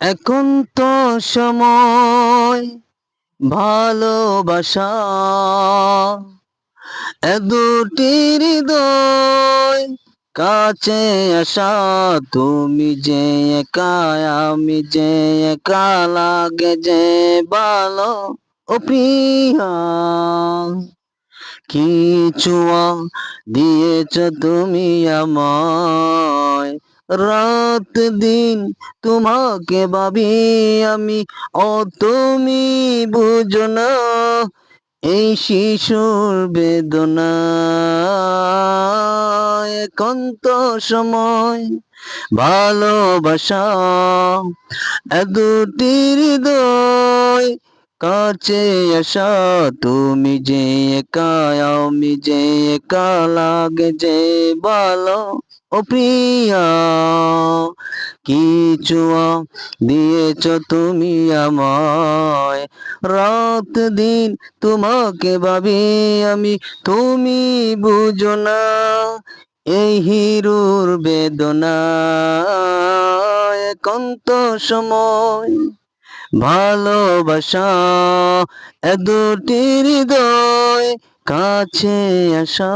এখন তো সময় ভালোবাসা এ দুটি হৃদয় কাছে আসা, তুমি যে একা আমি যে একা লাগে যে ভালো ও প্রিয়া, কিছু দিয়েছ তুমি আমায়, রাত দিন তোমাকে ভাবি আমি, ও তুমি বুঝো না এই শিশুর বেদনা। একান্ত সময় ভালোবাসা এ দুটি হৃদয় কাছে আসা, তুমি যে একা আমি যে একা লাগে যে ভালো ও প্রিয়া, কিছু দিয়েছ তুমি আমায়, রাত দিন তোমাকে ভাবি আমি, তুমি বুঝো না এই হিরুর বেদনা। একান্ত সময় ভালোবাসা এ দুটি হৃদয় কাছে আসা।